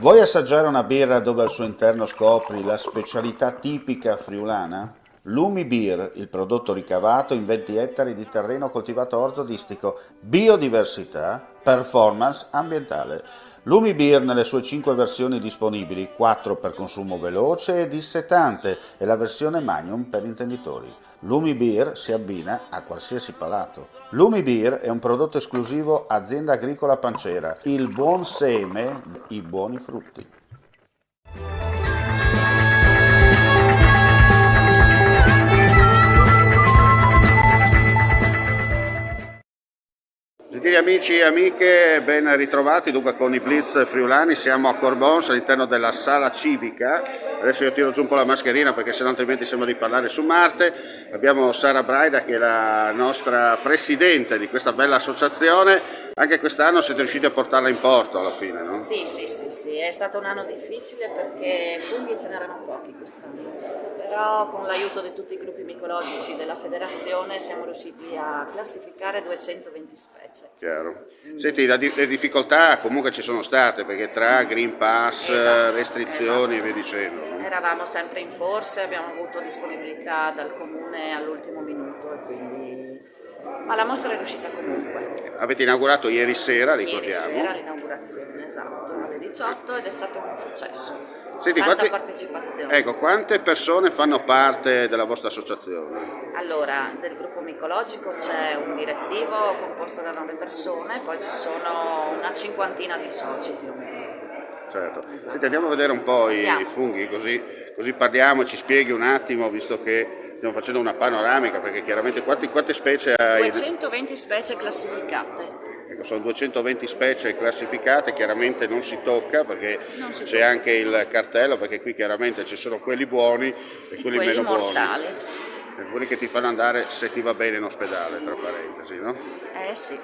Vuoi assaggiare una birra dove al suo interno scopri la specialità tipica friulana? Lumi Beer, il prodotto ricavato in 20 ettari di terreno coltivato orzodistico, biodiversità, performance ambientale. Lumi Beer nelle sue 5 versioni disponibili, 4 per consumo veloce e dissetante e la versione Magnum per intenditori. Lumi Beer si abbina a qualsiasi palato. Lumi Beer è un prodotto esclusivo Azienda Agricola Pancera, il buon seme, i buoni frutti. Gentili amici e amiche, ben ritrovati. Dunque con i Blitz friulani siamo a Corbons all'interno della sala civica. Adesso io tiro giù un po' la mascherina perché sennò altrimenti sembra di parlare su Marte. Abbiamo Sara Braida che è la nostra presidente di questa bella associazione. Anche quest'anno siete riusciti a portarla in porto alla fine, no? Sì, è stato un anno difficile perché funghi ce n'erano pochi quest'anno, però con l'aiuto di tutti i gruppi micologici della federazione siamo riusciti a classificare 220 specie. Chiaro. Senti, le difficoltà comunque ci sono state perché tra Green Pass, restrizioni e via dicendo, no? Eravamo sempre in forse, abbiamo avuto disponibilità dal comune all'ultimo minuto e quindi... Ma la mostra è riuscita comunque. Avete inaugurato ieri sera, ricordiamo. Ieri sera l'inaugurazione, esatto, alle 18 ed è stato un successo. Senti, Tanta partecipazione. Ecco, quante persone fanno parte della vostra associazione? Allora, del gruppo micologico c'è un direttivo composto da 9 persone, poi ci sono una cinquantina di soci più o meno. Certo. Esatto. Senti, andiamo a vedere un po' i funghi, così parliamo, ci spieghi un attimo, visto che stiamo facendo una panoramica, perché chiaramente quante specie hai? 220 specie classificate. Ecco, sono 220 specie classificate, chiaramente non si tocca perché c'è anche il cartello, perché qui chiaramente ci sono quelli buoni e quelli meno mortali. Buoni. E quelli che ti fanno andare, se ti va bene, in ospedale, tra parentesi, no? Sì.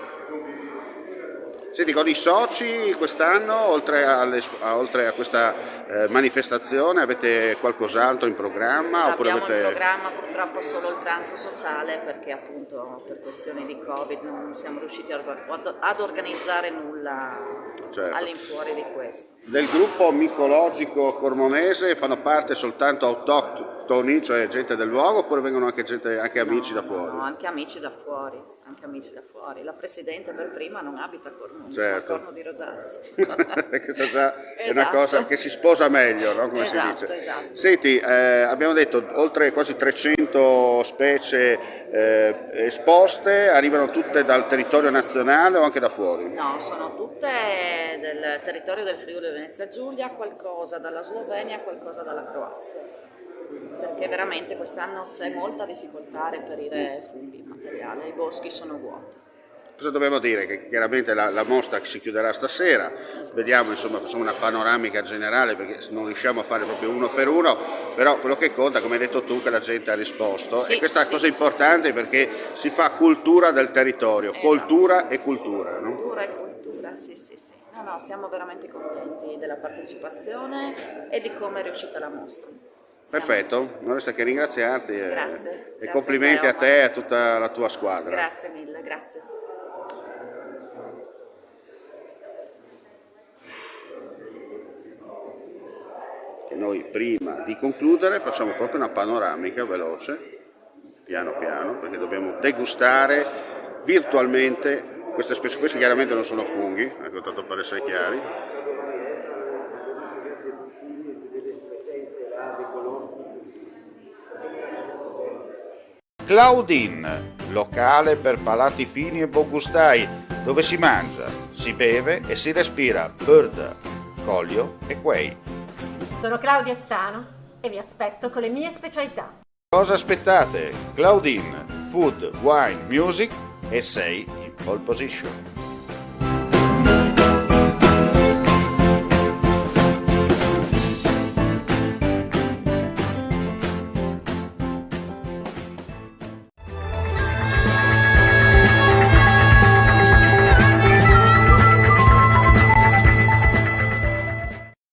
Senti, con i soci quest'anno, oltre a questa manifestazione, avete qualcos'altro in programma? Abbiamo in programma purtroppo solo il pranzo sociale perché appunto per questioni di Covid non siamo riusciti ad organizzare nulla all'infuori di questo. Del gruppo micologico cormonese fanno parte soltanto autoctoni, cioè gente del luogo, oppure vengono anche amici da fuori? No, anche amici da fuori. La Presidente per prima non abita a Corno, certo. A Corno di Rosazzo. Questa già è una cosa che si sposa meglio, no? Come si dice. Esatto. Senti, abbiamo detto oltre quasi 300 specie esposte, arrivano tutte dal territorio nazionale o anche da fuori? No, sono tutte del territorio del Friuli Venezia Giulia, qualcosa dalla Slovenia, qualcosa dalla Croazia. Perché veramente quest'anno c'è molta difficoltà a reperire funghi, materiale, i boschi sono vuoti. Cosa dobbiamo dire? Che chiaramente la mostra si chiuderà stasera, vediamo, insomma, facciamo una panoramica generale perché non riusciamo a fare proprio uno per uno, però quello che conta, come hai detto tu, che la gente ha risposto e questa è una cosa importante perché si fa cultura del territorio, coltura e cultura, no? Cultura e cultura, sì. No, siamo veramente contenti della partecipazione e di come è riuscita la mostra. Perfetto, non resta che ringraziarti Grazie. E complimenti a te e a tutta la tua squadra. Grazie mille, grazie. E noi prima di concludere facciamo proprio una panoramica veloce, piano piano, perché dobbiamo degustare virtualmente queste specie. Questi chiaramente non sono funghi, ecco, tanto per essere chiari. Claudine, locale per palati fini e buongustai, dove si mangia, si beve e si respira bird, Collio e quei. Sono Claudia Zano e vi aspetto con le mie specialità. Cosa aspettate? Claudine, food, wine, music e sei in pole position.